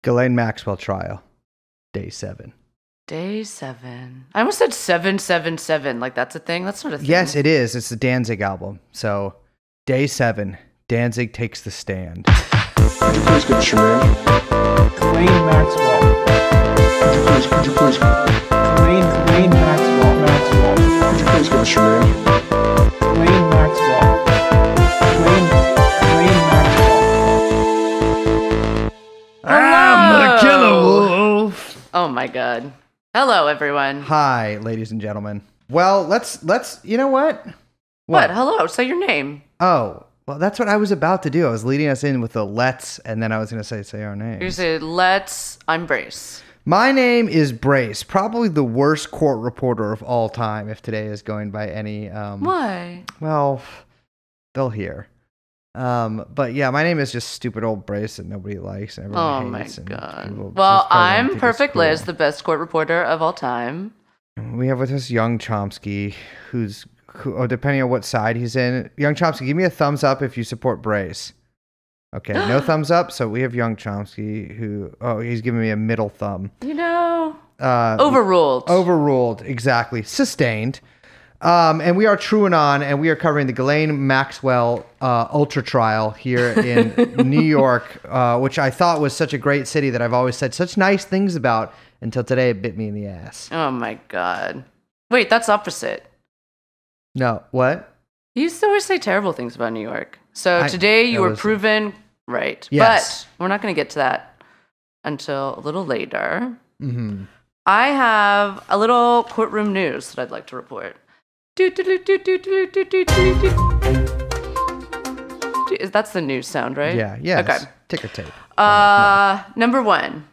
Ghislaine Maxwell trial, day 7. Day 7. I almost said 777. Like that's a thing. That's not a thing. Yes, it is. It's the Danzig album. So, day 7. Danzig takes the stand. Could you please give us your name? Ghislaine Maxwell. Could you please? Ghislaine Maxwell. Could you please give us your name? Ghislaine Maxwell. Ghislaine Maxwell. I'm the killer wolf. Oh my god. Hello, everyone. Hi, ladies and gentlemen. Well, let's. You know what? What? Hello. Say your name. Oh, well, that's what I was about to do. I was leading us in with the let's, and then I was going to say our names. You say I'm Brace. My name is Brace, probably the worst court reporter of all time, if today is going by any... Why? Well, they'll hear. But yeah, my name is just stupid old Brace that nobody likes and everyone hates. Oh my god. Well, I'm Perfect Liz, the best court reporter of all time. We have with us young Chomsky, who, depending on what side he's in. Young Chomsky, give me a thumbs up if you support Brace. Okay, no thumbs up. So we have young Chomsky he's giving me a middle thumb. Overruled. Overruled, exactly. Sustained. And we are TrueAnon, and we are covering the Ghislaine Maxwell ultra trial here in New York, which I thought was such a great city that I've always said such nice things about until today it bit me in the ass. Oh my god. Wait, that's opposite. No, what? You used to always say terrible things about New York. So today you were proven right. Yes. But we're not going to get to that until a little later. Mm-hmm. I have a little courtroom news that I'd like to report. That's the news sound, right? Yeah, yeah. Okay. Ticker tape. Number 1.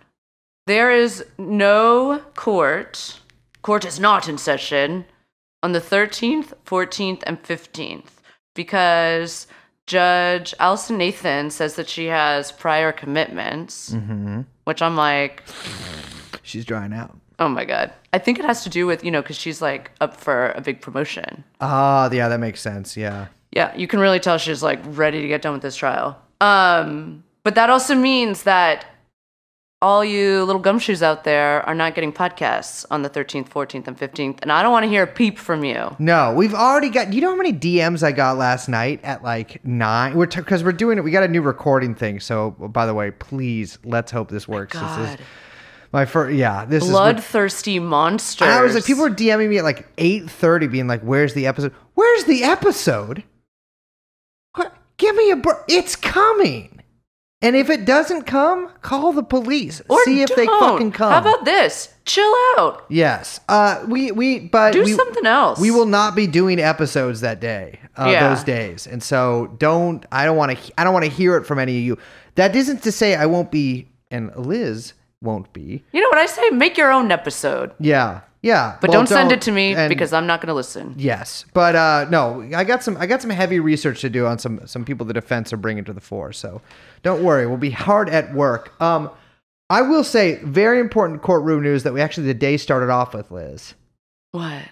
There is no court. Court is not in session on the 13th, 14th, and 15th because Judge Allison Nathan says that she has prior commitments, which I'm like... She's drying out. Oh my god. I think it has to do with, because she's like up for a big promotion. Yeah, that makes sense. Yeah. Yeah, you can really tell she's like ready to get done with this trial. But that also means that all you little gumshoes out there are not getting podcasts on the 13th, 14th, and 15th. And I don't want to hear a peep from you. No, we've already got... You know how many DMs I got last night at like 9? Because we're doing it. We got a new recording thing. So, by the way, please, let's hope this works. God. This is my first... Yeah, this is... Bloodthirsty monsters. I was like, people were DMing me at like 8:30 being like, where's the episode? Where's the episode? What? Give me a... It's coming. And if it doesn't come, call the police. Or see if they fucking come. How about this? Chill out. Yes. But do something else. We will not be doing episodes that day. Those days. And so I don't want to hear it from any of you. That isn't to say I won't be, and Liz won't be. You know what I say? Make your own episode. Yeah. Yeah. But don't send it to me because I'm not going to listen. Yes. But no, I got some heavy research to do on some people the defense are bringing to the fore. So don't worry. We'll be hard at work. I will say very important courtroom news that the day started off with, Liz. What?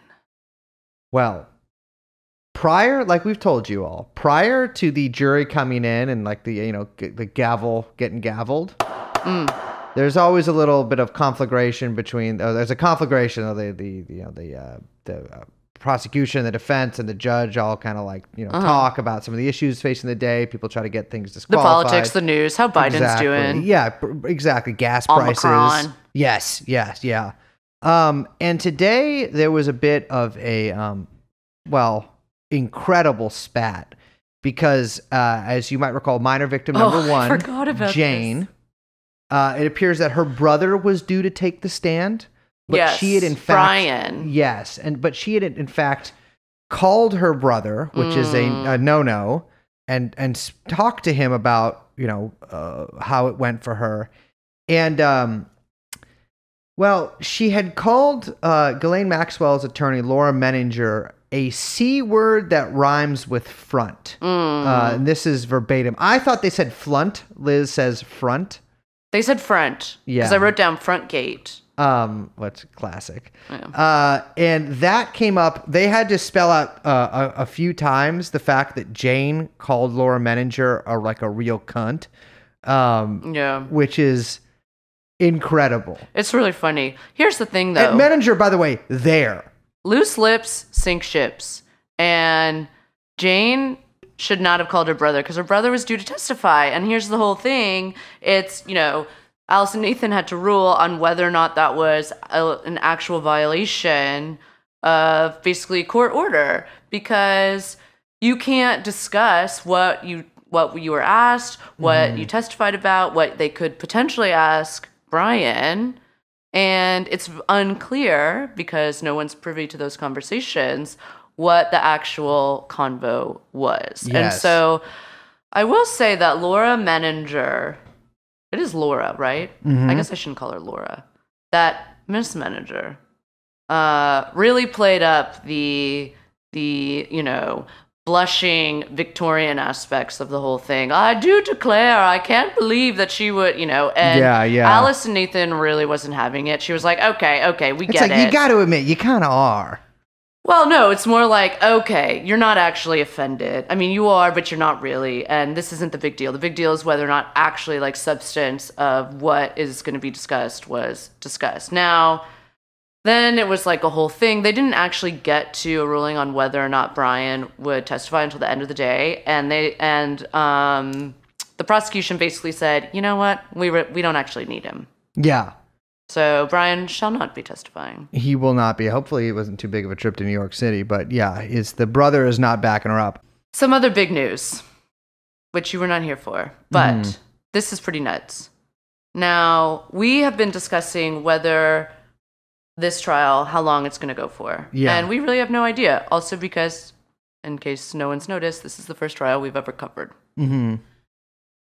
Well, like we've told you all, prior to the jury coming in and like the gavel getting gavelled, there's always a little bit of conflagration between. There's a conflagration of the prosecution, the defense, and the judge all kind of like talk about some of the issues facing the day. People try to get things disqualified. The politics, the news, how Biden's doing. Yeah, exactly. Gas Omicron. prices. Yes, yeah. And today there was a bit of a incredible spat because as you might recall, minor victim number 1, I forgot about Jane. This. It appears that her brother was due to take the stand, but yes, she had in fact Brian. Yes, but she had in fact called her brother, which is a no-no, and talked to him about how it went for her, and she had called Ghislaine Maxwell's attorney Laura Menninger a C word that rhymes with front. And this is verbatim. I thought they said flunt. Liz says front. They said front. Yeah. Because I wrote down front gate. What's classic. Yeah. And that came up. They had to spell out a few times the fact that Jane called Laura Menninger a real cunt. Yeah. Which is incredible. It's really funny. Here's the thing, though. And Menninger, by the way, there. Loose lips sink ships. And Jane should not have called her brother because her brother was due to testify. And here's the whole thing. It's, Alice and Nathan had to rule on whether or not that was an actual violation of basically court order, because you can't discuss what you were asked, what you testified about, what they could potentially ask Brian. And it's unclear, because no one's privy to those conversations, what the actual convo was. Yes. And so I will say that Laura Menninger, it is Laura, right? Mm-hmm. I guess I shouldn't call her Laura. That Miss Menninger really played up the blushing Victorian aspects of the whole thing. I do declare, I can't believe that she would, and Alice and Nathan really wasn't having it. She was like, okay, we get it. You got to admit, you kind of are. Well, no, it's more like, okay, you're not actually offended. I mean, you are, but you're not really. And this isn't the big deal. The big deal is whether or not actually like substance of what is going to be discussed was discussed. Now, then it was like a whole thing. They didn't actually get to a ruling on whether or not Brian would testify until the end of the day. And the prosecution basically said, you know what? We don't actually need him. Yeah. So Brian shall not be testifying. He will not be. Hopefully it wasn't too big of a trip to New York City. But yeah, the brother is not backing her up. Some other big news, which you were not here for. But this is pretty nuts. Now, we have been discussing whether this trial, how long it's going to go for. Yeah. And we really have no idea. Also because, in case no one's noticed, this is the first trial we've ever covered. Mm-hmm.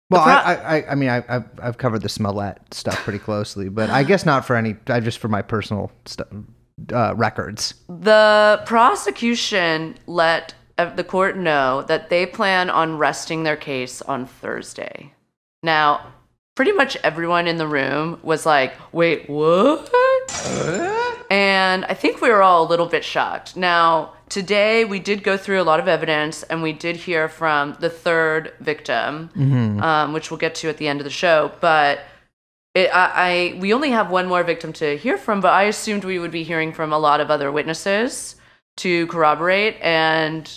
Well, I mean, I've covered the Smollett stuff pretty closely, but I guess not for just for my personal records. The prosecution let the court know that they plan on resting their case on Thursday. Now, pretty much everyone in the room was like, wait, what? And I think we were all a little bit shocked. Now, today we did go through a lot of evidence, and we did hear from the third victim, which we'll get to at the end of the show. But we only have one more victim to hear from, but I assumed we would be hearing from a lot of other witnesses to corroborate, and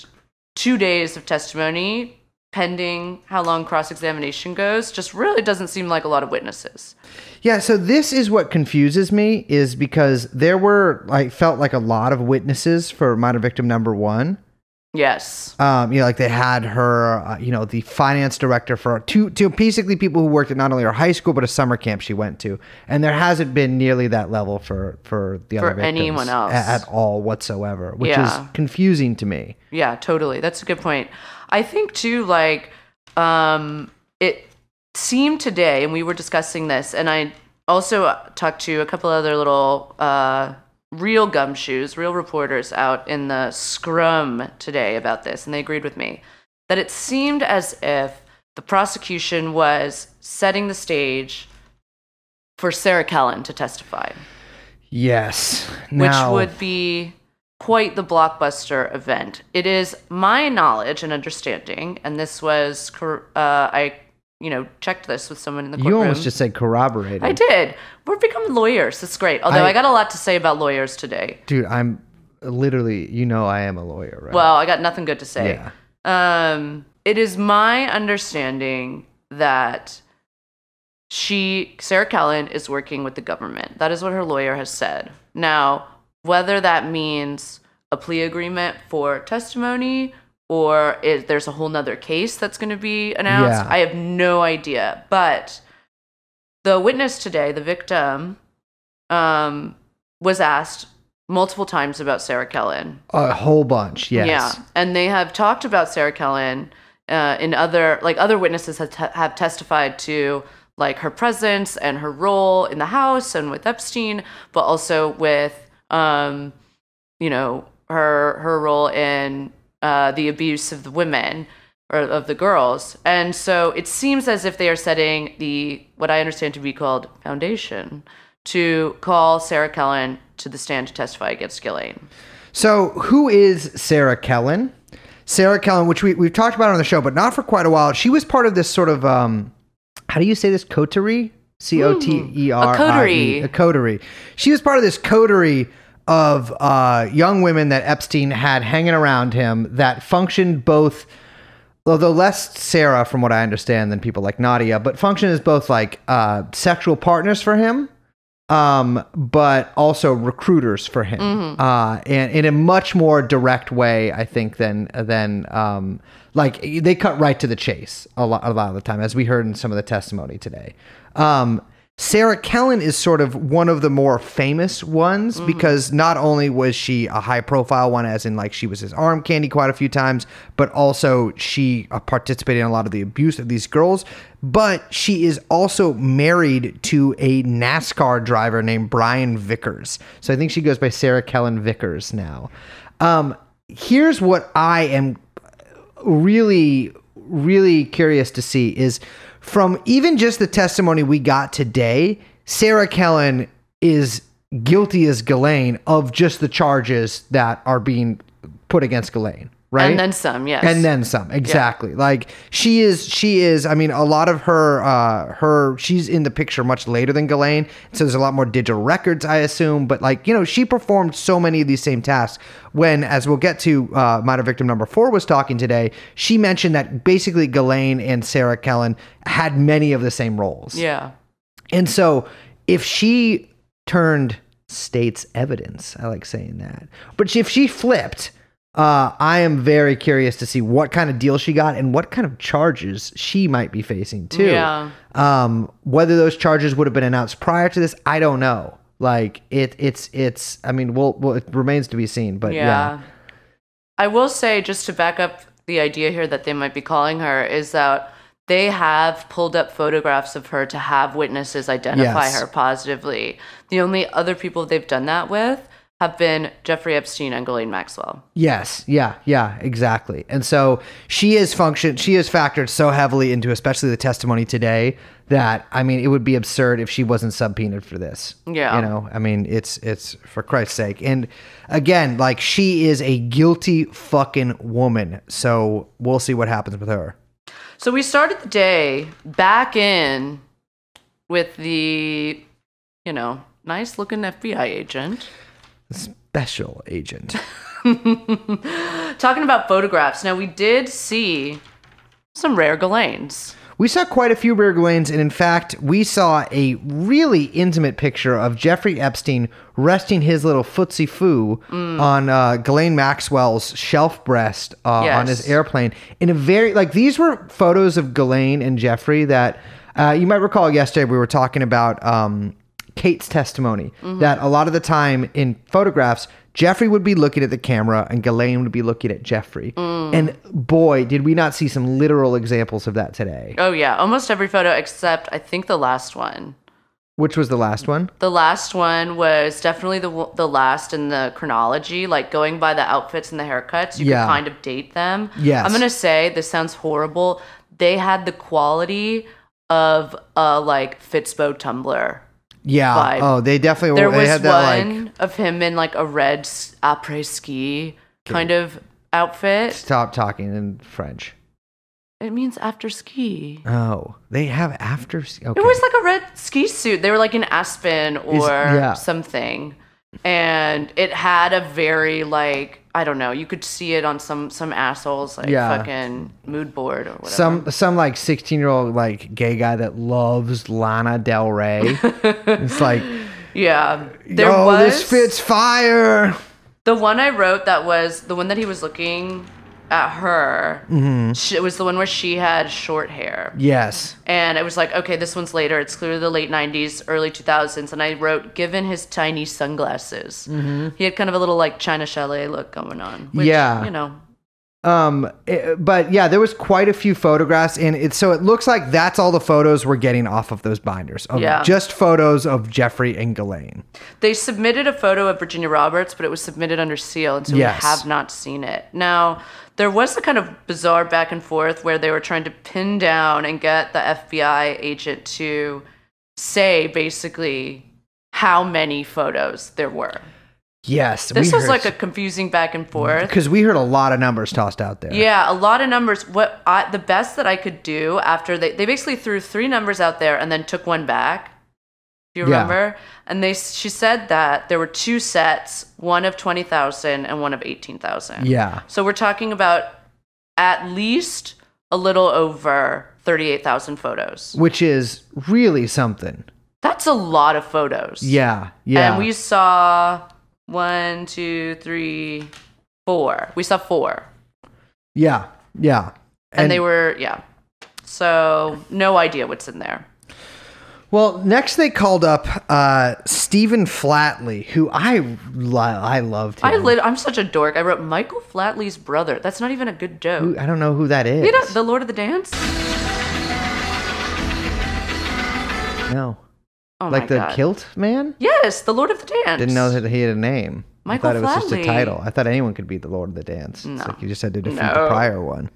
2 days of testimony pending how long cross-examination goes just really doesn't seem like a lot of witnesses. Yeah, so this is what confuses me, is because there were, felt like a lot of witnesses for minor victim number one. Yes. Like they had her, the finance director for two basically people who worked at not only her high school, but a summer camp she went to. And there hasn't been nearly that level for the other victims. For anyone else. At all whatsoever, which is confusing to me. Yeah, totally. That's a good point. I think too, it seemed today, and we were discussing this, and I also talked to a couple other little real gumshoes, real reporters out in the scrum today about this, and they agreed with me that it seemed as if the prosecution was setting the stage for Sarah Kellen to testify. Yes. Which would be quite the blockbuster event. It is my knowledge and understanding, and this was, I checked this with someone in the courtroom. You almost just said corroborated. I did. We're becoming lawyers. It's great. Although I got a lot to say about lawyers today. Dude, I'm literally, I am a lawyer, right? Well, I got nothing good to say. Yeah. It is my understanding that Sarah Kellen is working with the government. That is what her lawyer has said. Now, whether that means a plea agreement for testimony or there's a whole nother case that's going to be announced, I have no idea. But the witness today, the victim, was asked multiple times about Sarah Kellen. A whole bunch, yes. Yeah, and they have talked about Sarah Kellen in other witnesses have testified to her presence and her role in the house and with Epstein, but also with her role in the abuse of the women or of the girls. And so it seems as if they are setting what I understand to be called foundation to call Sarah Kellen to the stand to testify against Ghislaine. So who is Sarah Kellen? Sarah Kellen, which we've talked about on the show, but not for quite a while. She was part of this sort of, how do you say this, coterie? Coterie. coterie. A coterie. She was part of this coterie of young women that Epstein had hanging around him that functioned both, although less Sarah, from what I understand, than people like Nadia, but functioned as both like sexual partners for him, but also recruiters for him, and in a much more direct way, I think, than like they cut right to the chase a lot of the time, as we heard in some of the testimony today. Sarah Kellen is sort of one of the more famous ones because not only was she a high profile one, as in like she was his arm candy quite a few times, but also she participated in a lot of the abuse of these girls. But she is also married to a NASCAR driver named Brian Vickers. So I think she goes by Sarah Kellen Vickers now. Here's what I am really, really curious to see is, from even just the testimony we got today, Sarah Kellen is guilty as Ghislaine of just the charges that are being put against Ghislaine, right? And then some, yes. And then some, exactly. Yeah. Like she is, I mean, a lot of her, she's in the picture much later than Ghislaine, so there's a lot more digital records, I assume, but like, you know, she performed so many of these same tasks. When, as we'll get to, minor victim number 4 was talking today, she mentioned that basically Ghislaine and Sarah Kellen had many of the same roles. Yeah. And so if she turned state's evidence, I like saying that, but if she flipped, I am very curious to see what kind of deal she got and what kind of charges she might be facing too. Yeah. Whether those charges would have been announced prior to this, I don't know. Like it's. I mean, it remains to be seen. But yeah. I will say, just to back up the idea here that they might be calling her, is that they have pulled up photographs of her to have witnesses identify her positively. The only other people they've done that with have been Jeffrey Epstein and Ghislaine Maxwell. Yes. Yeah, exactly. And so she is factored so heavily into especially the testimony today that, I mean, it would be absurd if she wasn't subpoenaed for this. Yeah. You know, I mean, it's for Christ's sake. And again, like, she is a guilty fucking woman. So we'll see what happens with her. So we started the day back in with the, you know, nice looking FBI agent. Special agent. Talking about photographs. Now, we did see some rare Ghislaines. We saw quite a few rare Ghislaines, and in fact, we saw a really intimate picture of Jeffrey Epstein resting his little footsie foo on Ghislaine Maxwell's shelf breast on his airplane. In a very, like, these were photos of Ghislaine and Jeffrey that you might recall yesterday we were talking about Kate's testimony, that a lot of the time in photographs, Jeffrey would be looking at the camera and Ghislaine would be looking at Jeffrey. And boy, did we not see some literal examples of that today. Oh, yeah. Almost every photo except, I think, the last one. Which was the last one? The last one was definitely the last in the chronology. Like, going by the outfits and the haircuts, you could kind of date them. Yes. I'm going to say, this sounds horrible, they had the quality of a, like, Fitspo Tumblr. Yeah. Vibe. Oh, they definitely there were. They had that, one like, of him in like a red après ski kind of outfit. Stop talking in French. It means after ski. Oh, they have after ski. Okay. It was like a red ski suit. They were like in Aspen or something. And it had a very, like, I don't know, you could see it on some assholes like fucking mood board or whatever. Some like 16-year-old like gay guy that loves Lana Del Rey. It's like, this fits fire. The one I wrote that was the one that he was looking at her. It was the one where she had short hair. Yes. And it was like, okay, this one's later. It's clearly the late 90s, early 2000s. And I wrote, given his tiny sunglasses. He had kind of a little like China Chalet look going on. Which, you know. But yeah, there was quite a few photographs in it. So it looks like that's all the photos we're getting off of those binders. Just photos of Jeffrey and Ghislaine. They submitted a photo of Virginia Roberts, but it was submitted under seal. And so we have not seen it. Now, there was a kind of bizarre back and forth where they were trying to pin down and get the FBI agent to say basically how many photos there were. Yes. This was like a confusing back and forth. Because we heard a lot of numbers tossed out there. Yeah, a lot of numbers. The best that I could do after they basically threw 3 numbers out there and then took one back. Do you remember? And she said that there were 2 sets, one of 20,000 and one of 18,000. Yeah. So we're talking about at least a little over 38,000 photos. Which is really something. That's a lot of photos. Yeah. And we saw 1, 2, 3, 4. We saw 4. Yeah. And they were, So no idea what's in there. Well, next they called up Stephen Flatley, who I loved him. I'm such a dork. I wrote Michael Flatley's brother. That's not even a good joke. I don't know who that is. You know, the Lord of the Dance? No. Oh like my the God. kilt man? Yes, the Lord of the Dance. Didn't know that he had a name. Michael I thought it was just a Flatley. title. I thought anyone could be the Lord of the Dance. No. It's like you just had to defeat the prior one.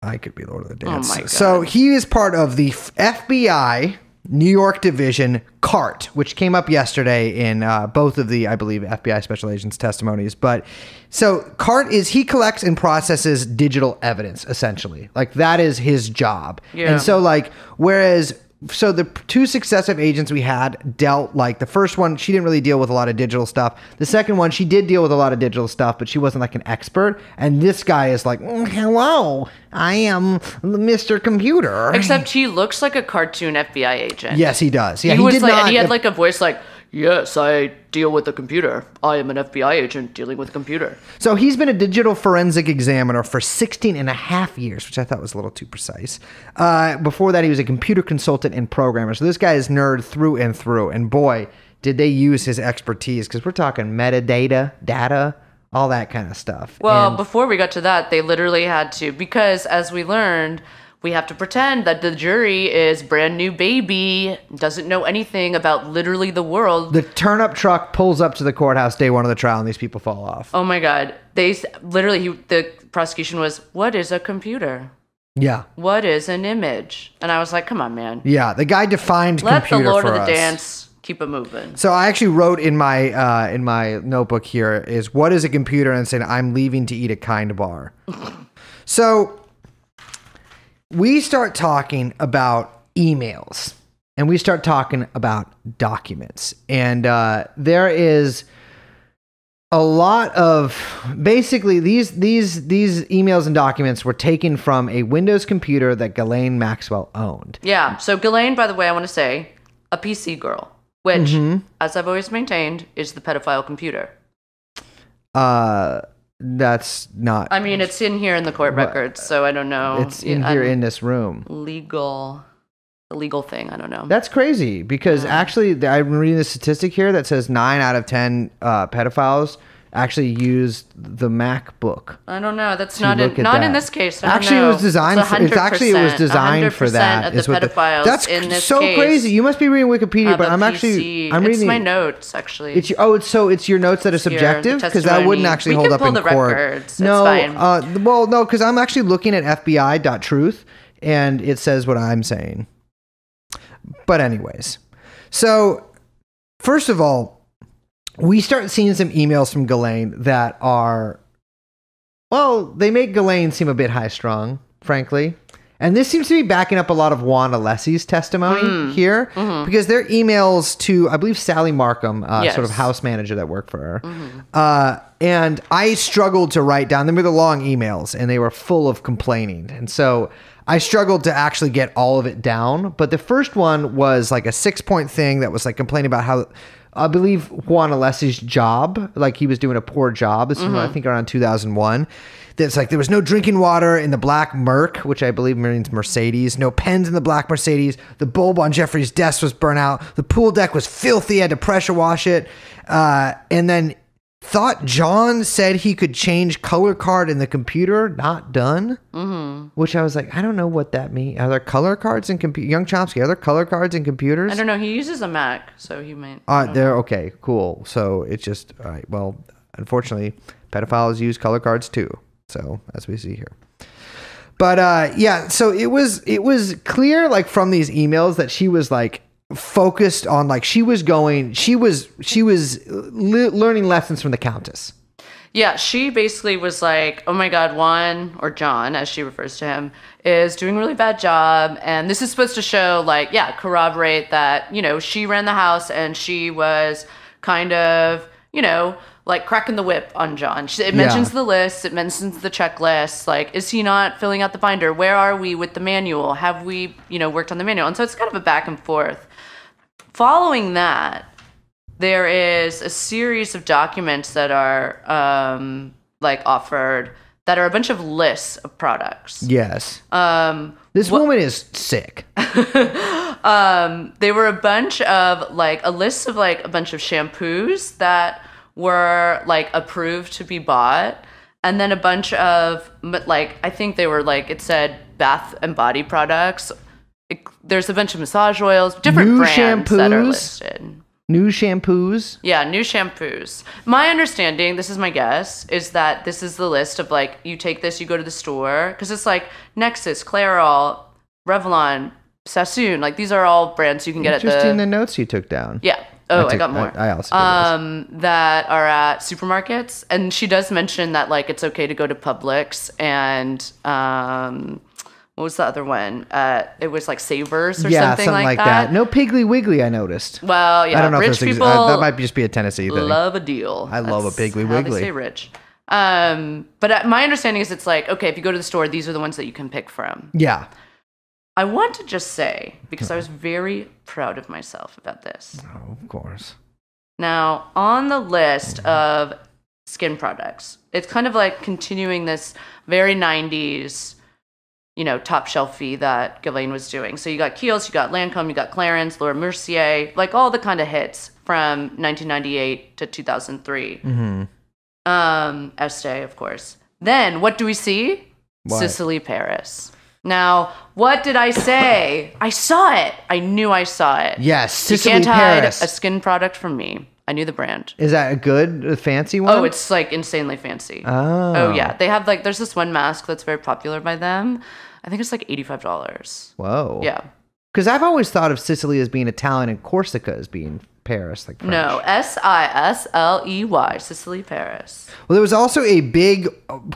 I could be Lord of the Dance. Oh my God. So he is part of the FBI New York Division CART, which came up yesterday in both of the, I believe, FBI special agents testimonies. But so CART he collects and processes digital evidence, essentially. Like that is his job. Yeah. And so so the 2 successive agents we had dealt, like the first one, she didn't really deal with a lot of digital stuff. The second one, she did deal with a lot of digital stuff, but she wasn't like an expert. And this guy is like, hello, I am Mr. Computer. Except he looks like a cartoon FBI agent. Yes, he does. Yeah, he was did like, not, and he had like a voice like, yes, I deal with a computer. I am an FBI agent dealing with a computer. So he's been a digital forensic examiner for 16 and a half years, which I thought was a little too precise. Before that, he was a computer consultant and programmer. So this guy is nerd through and through. And boy, did they use his expertise, because we're talking metadata, data, all that kind of stuff. Well, And before we got to that, they literally had to, because as we learned, we have to pretend that the jury is brand new baby, doesn't know anything about literally the world. the turnip truck pulls up to the courthouse day one of the trial, and these people fall off. Oh my God. The prosecution was, what is a computer? Yeah. What is an image? And I was like, come on, man. Yeah, the guy defined Let the computer Lord for of the us. Dance keep it moving. So I actually wrote in my notebook here is, what is a computer? And saying, I'm leaving to eat a kind bar. So we start talking about emails, and we start talking about documents. And there is a lot of, basically these emails and documents were taken from a Windows computer that Ghislaine Maxwell owned. Yeah. So Ghislaine, by the way, I want to say, a PC girl, which, as I've always maintained, is the pedophile computer. That's not. I mean, it's in here in the court records, so I don't know. It's in here in this room. The legal thing. I don't know. That's crazy, because actually, I'm reading the statistic here that says 9 out of 10 pedophiles actually used the MacBook. I don't know. That's to not look in at that. in this case. I don't Actually, know. it was designed. It's It was designed for 100% that. of the is what pedophiles that's in this so case crazy. You must be reading Wikipedia, have but a I'm PC. reading. It's my notes, actually. It's your notes that are subjective, because that wouldn't actually hold up in the court. records. No, it's fine. well, no, because I'm actually looking at FBI.truth, and it says what I'm saying. But anyways, so first of all, we start seeing some emails from Ghislaine that are, well, they make Ghislaine seem a bit high-strung, frankly. And this seems to be backing up a lot of Juan Alessi's testimony here, because they're emails to, I believe, Sally Markham, sort of house manager that worked for her. And I struggled to write down, they were the long emails, and they were full of complaining. And so I struggled to actually get all of it down. But the first one was like a 6-point thing that was like complaining about how, I believe, Juan Alessi's job, like he was doing a poor job. This was, I think, around 2001. That's like, there was no drinking water in the black Merc, which I believe means Mercedes. No pens in the black Mercedes. The bulb on Jeffrey's desk was burnt out. The pool deck was filthy. Had to pressure wash it. And then thought John said he could change color card in the computer. Not done. Which I was like, I don't know what that means. Are there color cards in computers? Young Chomsky, are there color cards in computers? I don't know. He uses a Mac, so he might. They're okay. Cool. So it's just, all right. Well, unfortunately, pedophiles use color cards too. So as we see here. But yeah, so it was clear, like, from these emails that she was like focused on like she was learning lessons from the Countess. Yeah, she basically was like, oh my God, Juan, or John, as she refers to him, is doing a really bad job. And this is supposed to show, like, yeah, corroborate that, you know, she ran the house and she was kind of, you know, like cracking the whip on John. It mentions the list. It mentions the checklist. Like, is he not filling out the binder? Where are we with the manual? Have we, you know, worked on the manual? And so it's kind of a back and forth. Following that, there is a series of documents that are like offered that are a bunch of lists of products. Yes. This woman is sick. They were a bunch of like a list of like a bunch of shampoos that were like approved to be bought, and then a bunch of like I think they were like it said bath and body products. There's a bunch of massage oils, different new brands shampoos, that are listed. New shampoos. Yeah, new shampoos. My understanding, this is my guess, is that this is the list of like you take this, you go to the store because it's like Nexus, Clairol, Revlon, Sassoon. Like these are all brands you can get at the. Interesting the notes you took down. Yeah. Oh, I got more. I also did that are at supermarkets, and she does mention that like it's okay to go to Publix and what was the other one? It was like Savers or something like that. No Piggly Wiggly, I noticed. Well, yeah, I don't know rich if this people that might just be a Tennessee thing. love a deal. I love a Piggly How Wiggly. they say rich. But my understanding is it's like okay, if you go to the store, these are the ones that you can pick from. Yeah. I want to just say, because I was very proud of myself about this. Oh, of course. Now, on the list of skin products, it's kind of like continuing this very 90s, you know, top shelfie that Ghislaine was doing. So you got Kiehl's, you got Lancome, you got Clarins, Laura Mercier, like all the kind of hits from 1998 to 2003. Estee, of course. Then, what do we see? What? Sicily Paris. Now, what did I say? I saw it. I knew I saw it. Yes, Sicily You can't hide Paris. a skin product from me. I knew the brand. Is that a fancy one? Oh, it's like insanely fancy. Oh. Oh, yeah. They have like, there's this one mask that's very popular by them. I think it's like $85. Whoa. Yeah. Because I've always thought of Sicily as being Italian and Corsica as being Paris, like French. No, Sicily, Sicily, Paris. Well, there was also a big,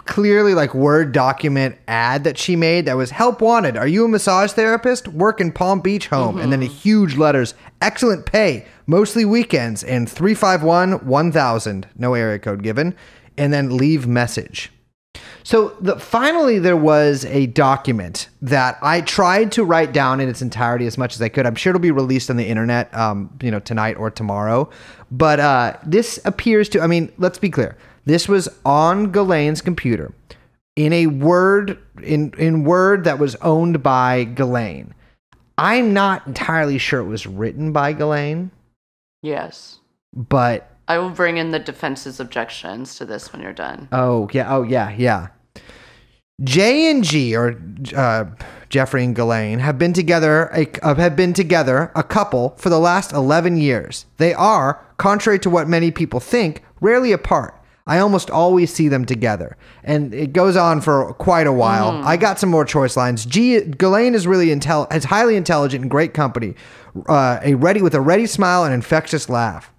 clearly like Word document ad that she made that was help wanted. Are you a massage therapist? Work in Palm Beach home. And then huge letters, excellent pay, mostly weekends, and 351-1000, no area code given, and then leave message. So finally there was a document that I tried to write down in its entirety as much as I could. I'm sure it'll be released on the internet, tonight or tomorrow. But this appears to, I mean, let's be clear. This was on Ghislaine's computer in a Word, in Word that was owned by Ghislaine. I'm not entirely sure it was written by Ghislaine. Yes. But I will bring in the defense's objections to this when you're done. Oh, yeah. J&G, or Jeffrey and Ghislaine, have been together a couple for the last 11 years. They are, contrary to what many people think, rarely apart. I almost always see them together. And it goes on for quite a while. I got some more choice lines. Ghislaine is really is highly intelligent and great company, with a ready smile and infectious laugh.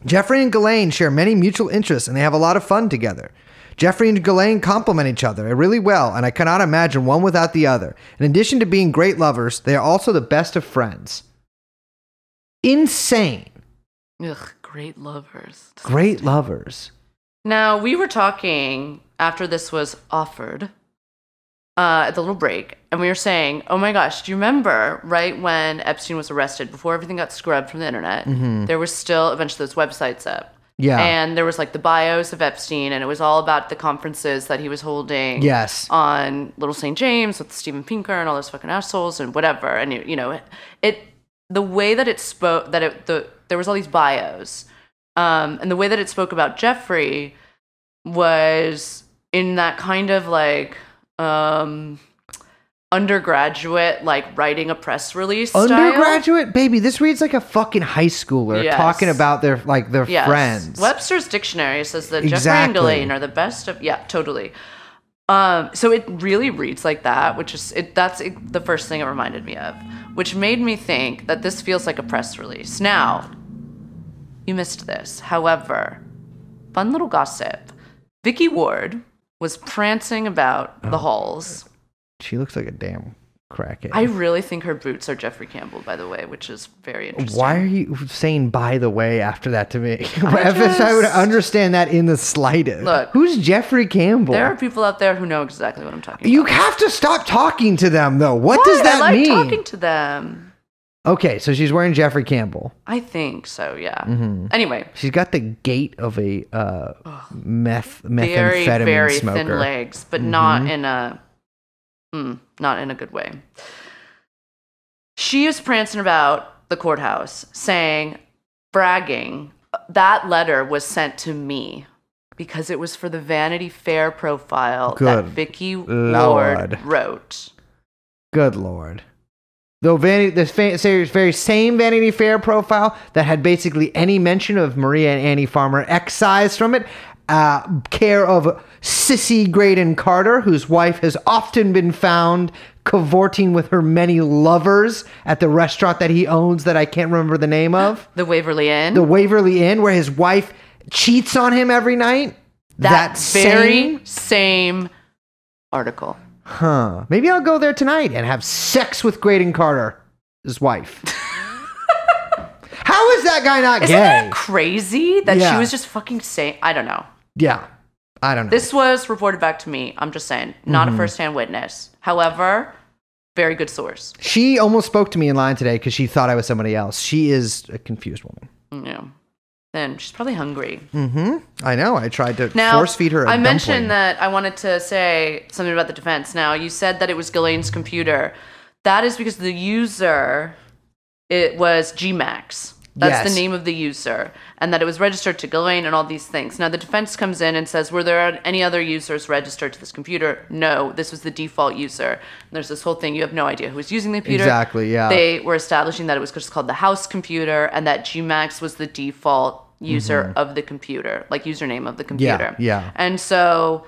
Jeffrey and Ghislaine share many mutual interests, and they have a lot of fun together. Jeffrey and Ghislaine complement each other really well, and I cannot imagine one without the other. In addition to being great lovers, they are also the best of friends. Insane. Ugh, great lovers. Great lovers. Now, we were talking after this was offered at the little break, and we were saying, oh my gosh, do you remember right when Epstein was arrested, before everything got scrubbed from the internet, there was still a bunch of those websites up. Yeah. And there was like the bios of Epstein, and it was all about the conferences that he was holding on Little St. James with Steven Pinker and all those fucking assholes and whatever. And, the way that it spoke, there was all these bios, and the way that it spoke about Jeffrey was in that kind of like, undergraduate, like writing a press release Undergraduate? style. Baby, this reads like a fucking high schooler talking about their friends. Webster's dictionary says that Exactly. Jeffrey and Ghislaine are the best of, yeah, totally. So it really reads like that, which is that's the first thing it reminded me of, which made me think that this feels like a press release. Now, you missed this. However, fun little gossip. Vicky Ward was prancing about the halls. She looks like a damn crackhead. I really think her boots are Jeffrey Campbell, by the way, which is very interesting. Why are you saying "by the way" after that to me? I would understand that in the slightest. Look, who's Jeffrey Campbell? There are people out there who know exactly what I'm talking You about. have to stop talking to them, though. What does that I like mean? talking to them. Okay, so she's wearing Jeffrey Campbell. I think so, yeah. Mm-hmm. Anyway. She's got the gait of a methamphetamine very, very smoker. thin legs, but not in a good way. She is prancing about the courthouse saying, bragging, that letter was sent to me because it was for the Vanity Fair profile that Vicky Ward wrote. Good Lord. Though this very same Vanity Fair profile that had basically any mention of Maria and Annie Farmer excised from it, care of Sissy Graydon Carter, whose wife has often been found cavorting with her many lovers at the restaurant that he owns that I can't remember the name of. The Waverly Inn. The Waverly Inn, where his wife cheats on him every night. That very same article. Huh. Maybe I'll go there tonight and have sex with Graydon Carter, his wife. How is that guy not Isn't gay? that crazy that she was just fucking saying? I don't know. Yeah. I don't know. This was reported back to me. I'm just saying. Not a first-hand witness. However, very good source. She almost spoke to me in line today because she thought I was somebody else. She is a confused woman. Yeah. Then she's probably hungry. Mm-hmm. I know. I tried to force feed her a dumpling. Mentioned that I wanted to say something about the defense. Now, you said that it was Ghislaine's computer. That is because the user, it was Gmax. That's the name of the user. And that it was registered to Ghislaine and all these things. Now, the defense comes in and says, were there any other users registered to this computer? No, this was the default user. And there's this whole thing. You have no idea who was using the computer. Exactly, yeah. They were establishing that it was just called the house computer and that Gmax was the default user of the computer, like username of the computer. Yeah. And so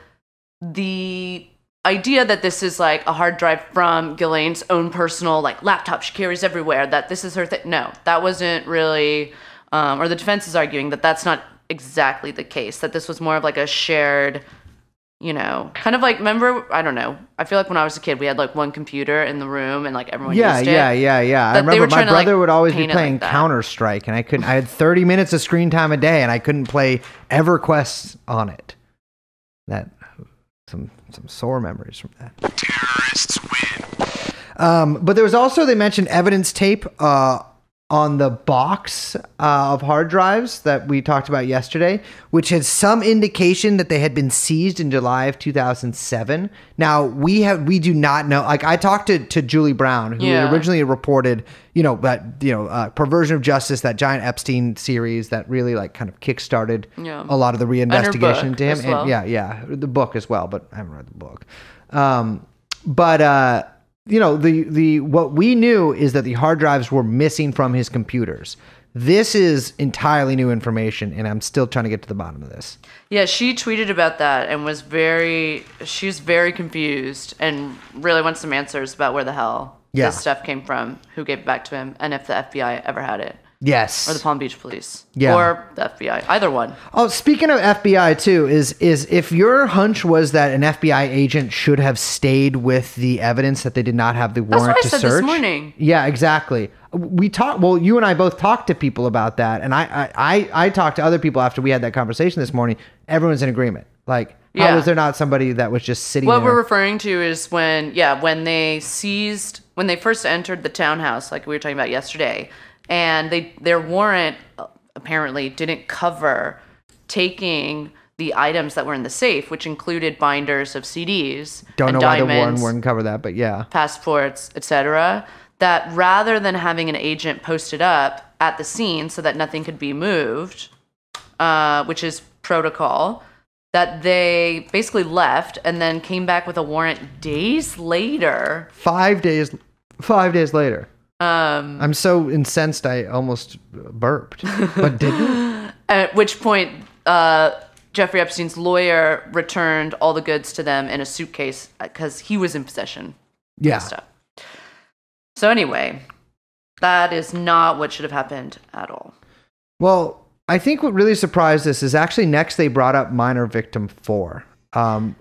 the idea that this is like a hard drive from Ghislaine's own personal like laptop she carries everywhere, that this is her thing. No, that wasn't really, or the defense is arguing that that's not exactly the case, that this was more of like a shared, you know, kind of like, remember, I don't know. I feel like when I was a kid, we had like one computer in the room and like everyone used it. Yeah. I remember my brother would always be playing Counter-Strike and I had 30 minutes of screen time a day and I couldn't play EverQuest on it. Some sore memories from that. Terrorists win. But there was also, they mentioned evidence tape on the box of hard drives that we talked about yesterday, which had some indication that they had been seized in July of 2007. Now, we do not know. Like, I talked to Julie Brown, who had originally reported, Perversion of Justice, that giant Epstein series that really like kind of kickstarted a lot of the reinvestigation into him. And the book as well, but I haven't read the book. What we knew is that the hard drives were missing from his computers. This is entirely new information, and I'm still trying to get to the bottom of this. Yeah, she tweeted about that and she's very confused and really wants some answers about where the hell this stuff came from, who gave it back to him, and if the FBI ever had it. Yes. Or the Palm Beach Police. Yeah. Or the FBI. Either one. Oh, speaking of FBI, too, is if your hunch was that an FBI agent should have stayed with the evidence that they did not have the warrant to search. That's what I said this morning. Yeah, exactly. You and I both talked to people about that, and I talked to other people after we had that conversation this morning. Everyone's in agreement. Like, how was there not somebody that was just sitting there? What we're referring to is when they first entered the townhouse, like we were talking about yesterday, and their warrant apparently didn't cover taking the items that were in the safe, which included binders of CDs. Don't know diamonds, why the warrant wouldn't cover that, but yeah. Passports, etc. That rather than having an agent posted up at the scene so that nothing could be moved, which is protocol, that they basically left and then came back with a warrant days later. 5 days later. I'm so incensed I almost burped, but didn't. At which point, Jeffrey Epstein's lawyer returned all the goods to them in a suitcase because he was in possession of the stuff. So anyway, that is not what should have happened at all. Well, I think what really surprised us is actually next they brought up minor victim 4,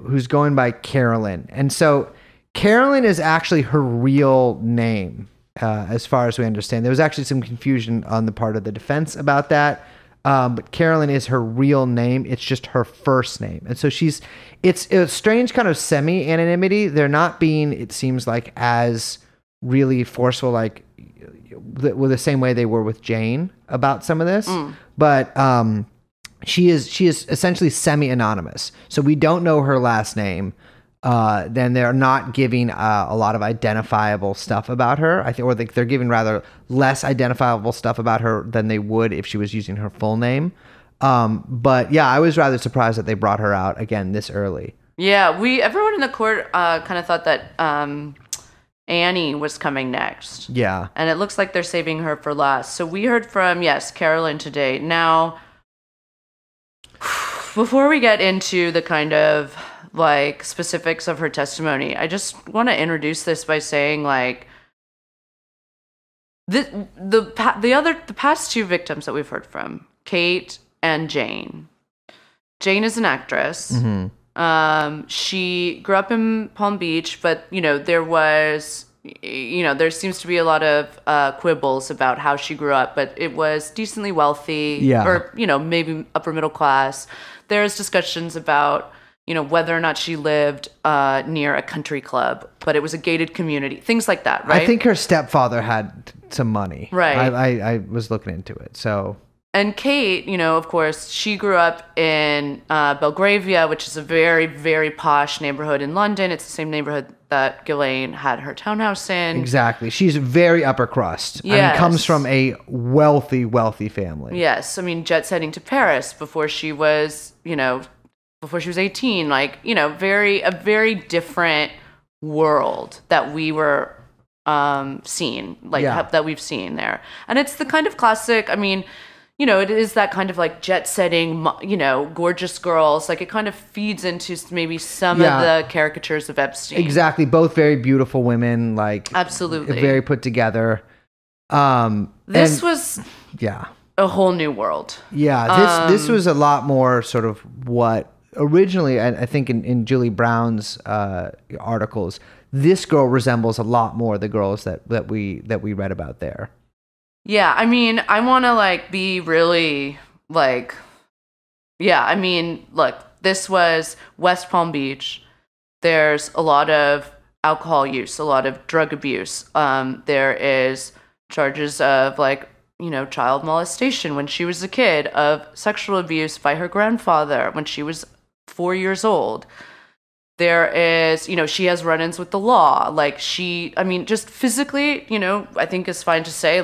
who's going by Carolyn. And so Carolyn is actually her real name, as far as we understand. There was actually some confusion on the part of the defense about that. But Carolyn is her real name. It's just her first name. And so it's a strange kind of semi-anonymity. They're not being, it seems like, as really forceful, like the same way they were with Jane about some of this. But she is essentially semi-anonymous. So we don't know her last name. Then they're not giving a lot of identifiable stuff about her. I think, or they're giving rather less identifiable stuff about her than they would if she was using her full name. But yeah, I was rather surprised that they brought her out again this early. Yeah, everyone in the court kind of thought that Annie was coming next. Yeah. And it looks like they're saving her for last. So we heard from, Carolyn today. Now, before we get into the kind of like specifics of her testimony, I just want to introduce this by saying like the past 2 victims that we've heard from, Kate and Jane. Jane is an actress. Mm-hmm. She grew up in Palm Beach, but there seems to be a lot of quibbles about how she grew up, but it was decently wealthy, or maybe upper middle class. There's discussions about whether or not she lived near a country club, but it was a gated community, things like that, right? I think her stepfather had some money. Right. I was looking into it, so. And Kate, of course, she grew up in Belgravia, which is a very, very posh neighborhood in London. It's the same neighborhood that Ghislaine had her townhouse in. Exactly. She's very upper crust. Yes. Comes from a wealthy, wealthy family. Yes. I mean, jet setting to Paris before she was, before she was 18. Like, a very different world that we were seeing, that we've seen there. And it's the kind of classic, it is that kind of like jet setting, gorgeous girls. Like it kind of feeds into maybe some of the caricatures of Epstein. Exactly. Both very beautiful women, like absolutely very put together. This was a whole new world. Yeah. This was a lot more sort of what originally, I think in Julie Brown's articles, this girl resembles a lot more the girls that we read about there. Yeah, I want to be really look, this was West Palm Beach. There's a lot of alcohol use, a lot of drug abuse. There is charges of child molestation when she was a kid, of sexual abuse by her grandfather when she was 4 years old. There is, she has run-ins with the law. Just physically, I think is fine to say.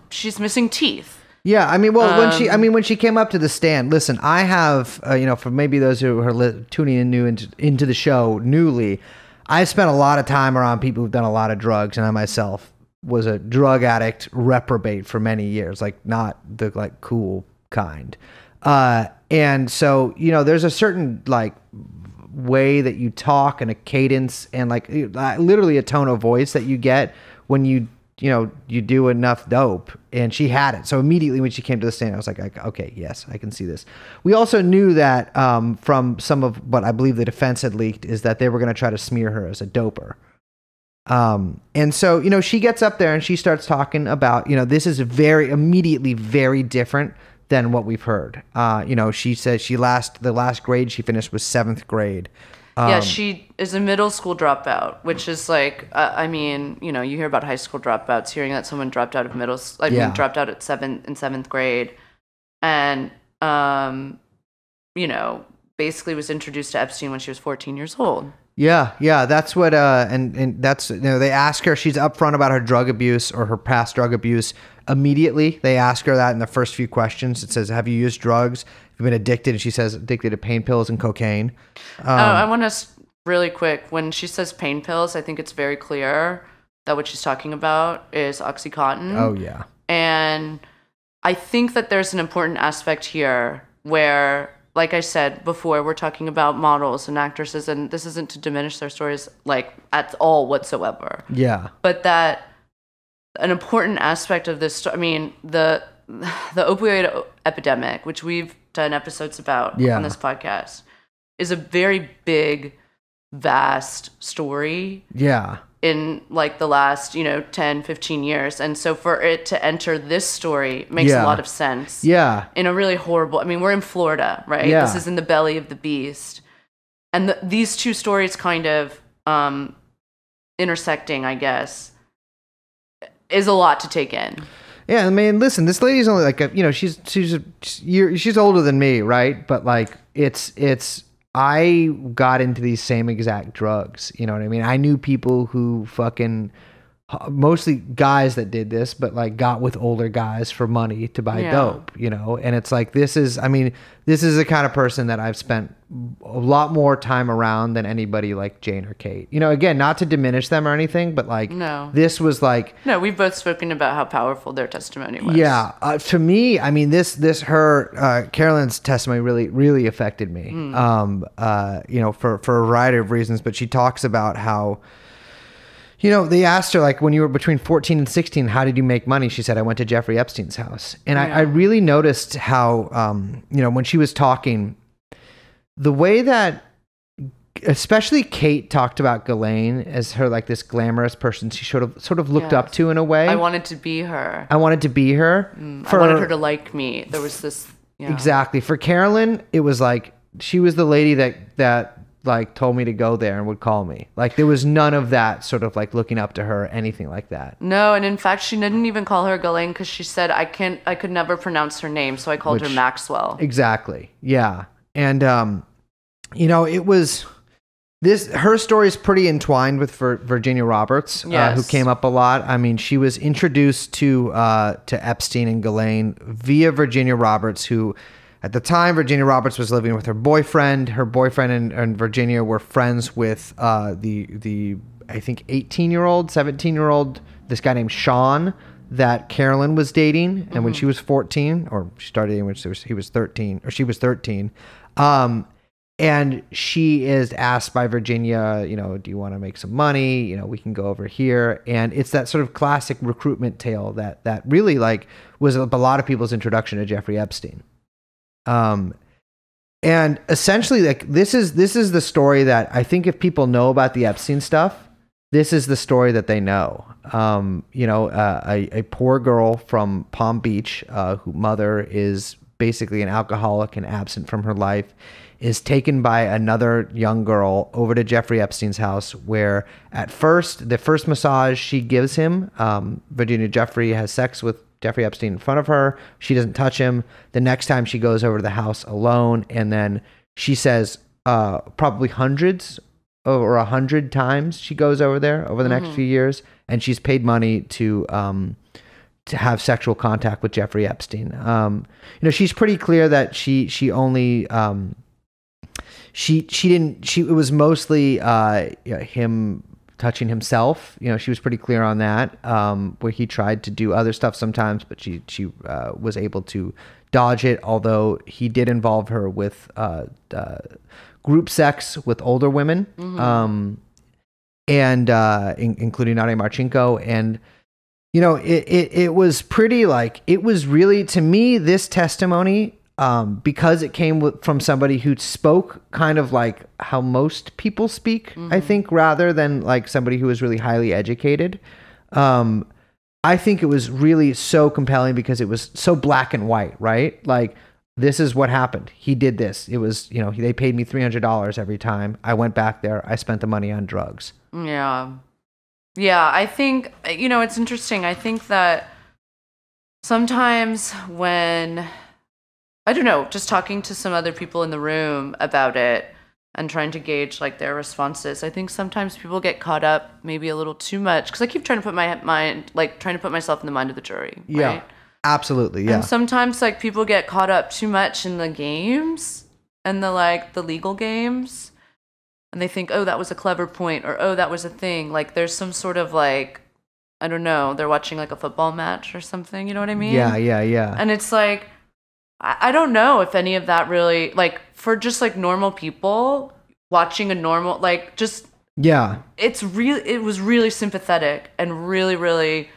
She's missing teeth. Yeah, when she came up to the stand, listen, I have, for maybe those who are tuning in into the show newly, I spent a lot of time around people who've done a lot of drugs, and I myself was a drug addict reprobate for many years, not the cool kind. And so, there's a certain way that you talk and a cadence and literally a tone of voice that you get when you do enough dope, and she had it. So immediately when she came to the stand, I was like, okay, yes, I can see this. We also knew that from some of what I believe the defense had leaked is that they were going to try to smear her as a doper. And so, she gets up there and she starts talking about, this is immediately very different than what we've heard. She says the last grade she finished was 7th grade. She is a middle school dropout, which is you hear about high school dropouts, hearing that someone dropped out of dropped out at 7th grade, and basically was introduced to Epstein when she was 14 years old. Yeah, that's what, and that's, they ask her, she's upfront about her drug abuse or her past drug abuse. Immediately, they ask her that in the first few questions. It says, have you used drugs? Have you been addicted? And she says, addicted to pain pills and cocaine. I want to really quick, when she says pain pills, I think it's very clear that what she's talking about is Oxycontin. Oh, yeah. And I think that there's an important aspect here where like I said before, we're talking about models and actresses, and this isn't to diminish their stories like at all whatsoever. Yeah. But that an important aspect of this, I mean, the opioid epidemic, which we've done episodes about on this podcast, is a very big, vast story. Yeah. In like the last, 10, 15 years. And so for it to enter this story makes a lot of sense. Yeah. In a really horrible, I mean, we're in Florida, right? Yeah. This is in the belly of the beast. And these two stories kind of intersecting, I guess, is a lot to take in. Yeah, I mean, listen, this lady's only like she's older than me, right? But like I got into these same exact drugs. You know what I mean? I knew people who fucking, mostly guys that did this, but like got with older guys for money to buy dope, And it's like, this is the kind of person that I've spent a lot more time around than anybody like Jane or Kate. Again, not to diminish them or anything, but like, this was like... No, we've both spoken about how powerful their testimony was. Yeah. To me, I mean, Carolyn's testimony really, really affected me, for a variety of reasons, but she talks about how, they asked her, like, when you were between 14 and 16, how did you make money? She said, I went to Jeffrey Epstein's house. And I really noticed how, when she was talking, the way that, especially Kate talked about Ghislaine as her, like, this glamorous person she sort of looked up to in a way. I wanted to be her. I wanted her to like me. There was this... Exactly. For Carolyn, it was like, she was the lady that like told me to go there and would call me. Like there was none of that sort of like looking up to her or anything like that. No, and in fact she didn't even call her Ghislaine because she said I could never pronounce her name, so I called her Maxwell. Exactly. Yeah. And it was her story is pretty entwined with Virginia Roberts, who came up a lot. I mean, she was introduced to Epstein and Ghislaine via Virginia Roberts, who at the time, Virginia Roberts was living with her boyfriend. Her boyfriend and Virginia were friends with the I think 18-year-old, 17-year-old, this guy named Sean that Carolyn was dating. And when she was 14, or she started dating when he was 13, or she was 13, and she is asked by Virginia, do you want to make some money? We can go over here. And it's that sort of classic recruitment tale that really like was a lot of people's introduction to Jeffrey Epstein. And essentially, like this is the story that I think if people know about the Epstein stuff, this is the story that they know. A poor girl from Palm Beach, whose mother is basically an alcoholic and absent from her life, is taken by another young girl over to Jeffrey Epstein's house, where at first, the first massage she gives him, Jeffrey has sex with Jeffrey Epstein in front of her. She doesn't touch him. The next time she goes over to the house alone, and then she says probably hundreds or 100 times she goes over there over the next few years, and she's paid money to have sexual contact with Jeffrey Epstein. She's pretty clear that she only it was mostly him touching himself. She was pretty clear on that, where he tried to do other stuff sometimes, but she was able to dodge it, although he did involve her with group sex with older women, and including Nadia Marchenko. And it was pretty, like, it was really, to me, this testimony, because it came from somebody who spoke kind of like how most people speak, I think, rather than like somebody who was really highly educated. I think it was really so compelling because it was so black and white, right? Like, this is what happened. He did this. It was, they paid me $300 every time. I went back there. I spent the money on drugs. Yeah. Yeah, I think, it's interesting. I think that sometimes when... I don't know, just talking to some other people in the room about it and trying to gauge like their responses. I think sometimes people get caught up maybe a little too much because I keep trying to put trying to put myself in the mind of the jury. Right? Yeah, absolutely. Yeah. And sometimes like people get caught up too much in the games and the legal games, and they think, oh, that was a clever point, or oh, that was a thing. Like there's some sort of like, I don't know, they're watching like a football match or something. You know what I mean? Yeah. And it's like, I don't know if any of that really, like, for just like normal people watching a normal, like, just, Yeah. it was really sympathetic and really, really,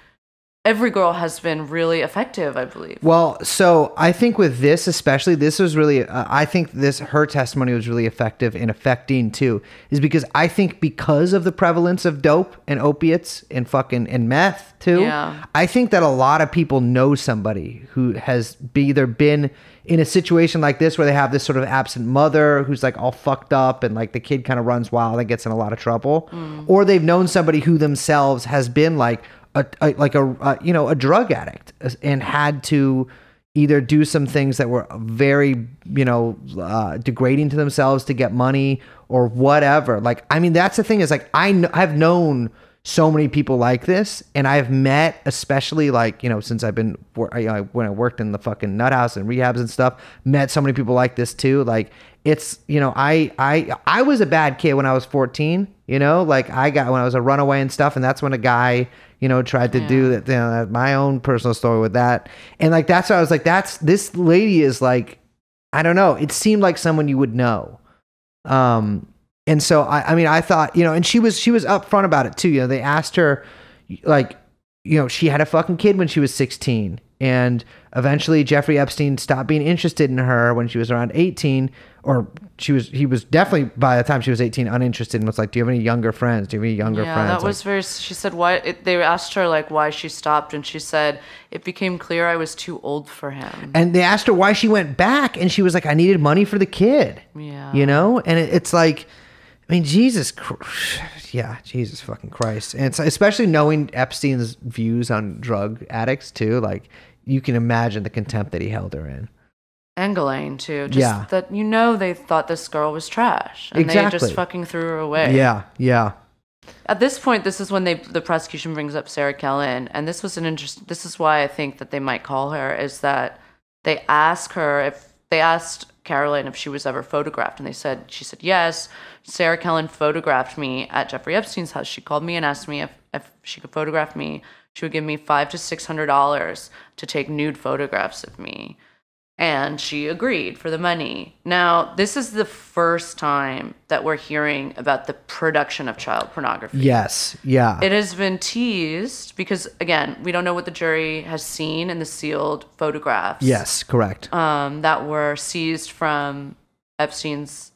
every girl has been really effective, I believe. Well, so I think with this especially, this was really, I think her testimony was really effective and affecting too, is because I think because of the prevalence of dope and opiates and and meth too, Yeah. I think that a lot of people know somebody who has either been in a situation like this where they have this sort of absent mother who's like all fucked up and like the kid kind of runs wild and gets in a lot of trouble, or they've known somebody who themselves has been like a drug addict and had to either do some things that were very, degrading to themselves to get money or whatever. Like, I mean, that's the thing is like, I've known so many people like this, and I've met, especially like, since I've been, when I worked in the fucking nut house and rehabs and stuff, met so many people like this too. Like, it's, I was a bad kid when I was 14, like when I was a runaway and stuff. And that's when a guy, tried to do that, my own personal story with that. And like, that's why I was like, this lady is like, I don't know. It seemed like someone you would know. And so, I mean, I thought, and she was upfront about it too. They asked her, like, she had a fucking kid when she was 16. And eventually Jeffrey Epstein stopped being interested in her when she was around 18, or he was definitely, by the time she was 18, uninterested, and was like, do you have any younger friends? Friends? Yeah, that was very, she said, they asked her like why she stopped, and she said, it became clear I was too old for him. And they asked her why she went back, and she was like, I needed money for the kid. Yeah. And it's like, I mean, Jesus fucking Christ. And it's, especially knowing Epstein's views on drug addicts too, like, you can imagine the contempt that he held her in. And Ghislaine too. Just that, they thought this girl was trash. And they just fucking threw her away. Yeah. At this point, this is when the prosecution brings up Sarah Carolyn. And this was this is why I think that they might call her, is that they asked Carolyn if she was ever photographed. And she said, yes, Sarah Carolyn photographed me at Jeffrey Epstein's house. She called me and asked me if she could photograph me. She would give me $500 to $600 to take nude photographs of me. And she agreed for the money. Now, this is the first time that we're hearing about the production of child pornography. Yes, yeah. It has been teased because, again, we don't know what the jury has seen in the sealed photographs. Yes, correct. That were seized from Epstein's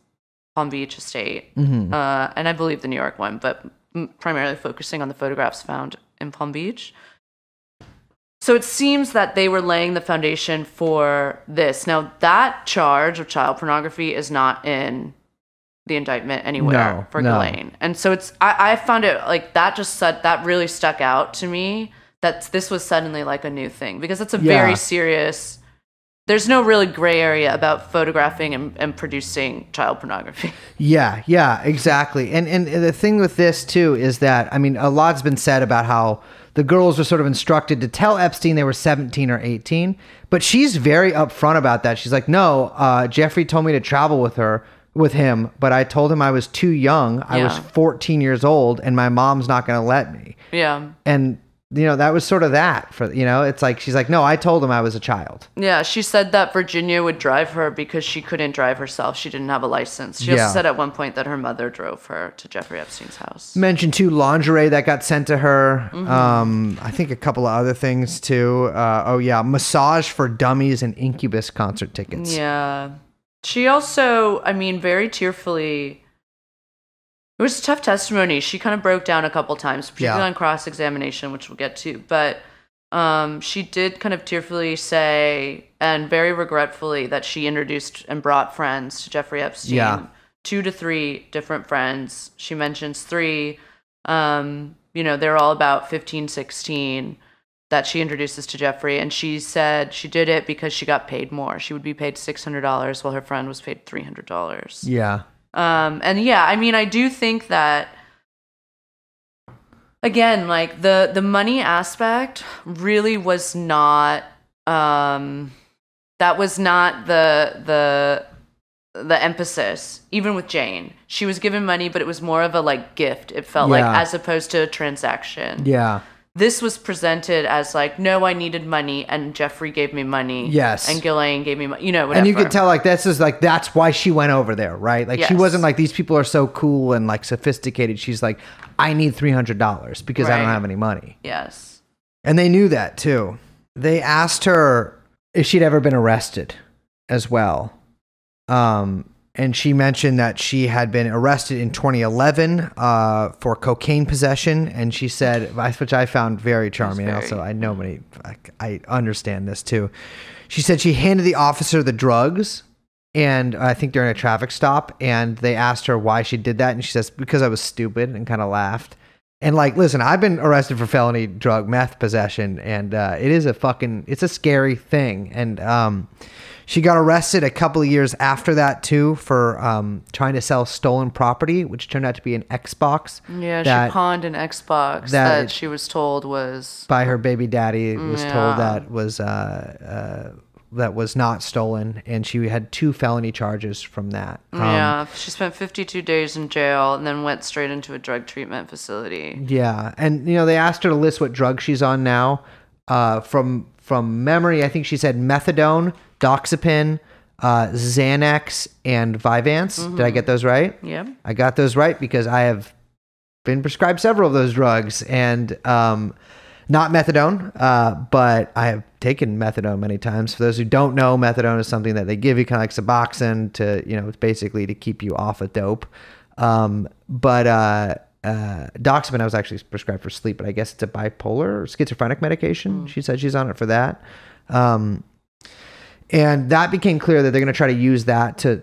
Palm Beach estate. Mm-hmm. And I believe the New York one, but primarily focusing on the photographs found in Palm Beach. So it seems that they were laying the foundation for this. Now, that charge of child pornography is not in the indictment anywhere for Ghislaine. And so I found it like that really stuck out to me, that this was suddenly like a new thing, because it's a very serious, there's no really gray area about photographing and producing child pornography. Yeah, exactly. And the thing with this too is that, I mean, a lot's been said about how the girls were sort of instructed to tell Epstein they were 17 or 18, but she's very upfront about that. She's like, no, Jeffrey told me to travel with him, but I told him I was too young. I was 14 years old, and my mom's not going to let me. Yeah. And that was sort of that for, it's like, she's like, no, I told him I was a child. Yeah. She said that Virginia would drive her because she couldn't drive herself. She didn't have a license. She also said at one point that her mother drove her to Jeffrey Epstein's house. Mentioned too, lingerie that got sent to her. Mm-hmm. I think a couple of other things too. Massage for dummies and Incubus concert tickets. Yeah. She also, very tearfully, it was a tough testimony. She kind of broke down a couple times, particularly on cross-examination, which we'll get to. But she did kind of tearfully say, and very regretfully, that she introduced and brought friends to Jeffrey Epstein. Yeah. 2 to 3 different friends. She mentions 3. They're all about 15, 16 that she introduces to Jeffrey. And she said she did it because she got paid more. She would be paid $600 while her friend was paid $300. Yeah. I do think that, again, like the money aspect really was not, that was not the emphasis. Even with Jane, she was given money, but it was more of a like gift. It felt like, as opposed to a transaction. Yeah. this was presented as like, no, I needed money, and Jeffrey gave me money. Yes. And Ghislaine gave me money, whatever. And you could tell, like, that's why she went over there, right? Like, she Yes. wasn't like, these people are so cool and, like, sophisticated. She's like, I need $300 because I don't Right. have any money. Yes. And they knew that, too. They asked her if she'd ever been arrested as well. And she mentioned that she had been arrested in 2011 for cocaine possession. And she said, which I found very charming. Also, I know I understand this too. She said she handed the officer the drugs, and I think during a traffic stop, and they asked her why she did that. And she says, because I was stupid, and kind of laughed. And like, listen, I've been arrested for felony meth possession, and it's a scary thing. And she got arrested a couple of years after that too for trying to sell stolen property, which turned out to be an Xbox. Yeah, she pawned an Xbox that she was told was by her baby daddy. Was told that was not stolen, and she had 2 felony charges from that. She spent 52 days in jail and then went straight into a drug treatment facility. Yeah, and they asked her to list what drugs she's on now. From memory, I think she said methadone, doxepin, Xanax, and Vyvanse. Did I get those right? Yeah. I got those right because I have been prescribed several of those drugs, and not methadone, but I have taken methadone many times. For those who don't know, methadone is something that they give you, kind of like Suboxone, to it's basically to keep you off of dope. But doxepin I was actually prescribed for sleep, but I guess it's a bipolar or schizophrenic medication. She said she's on it for that. And that became clear that they're going to try to use that to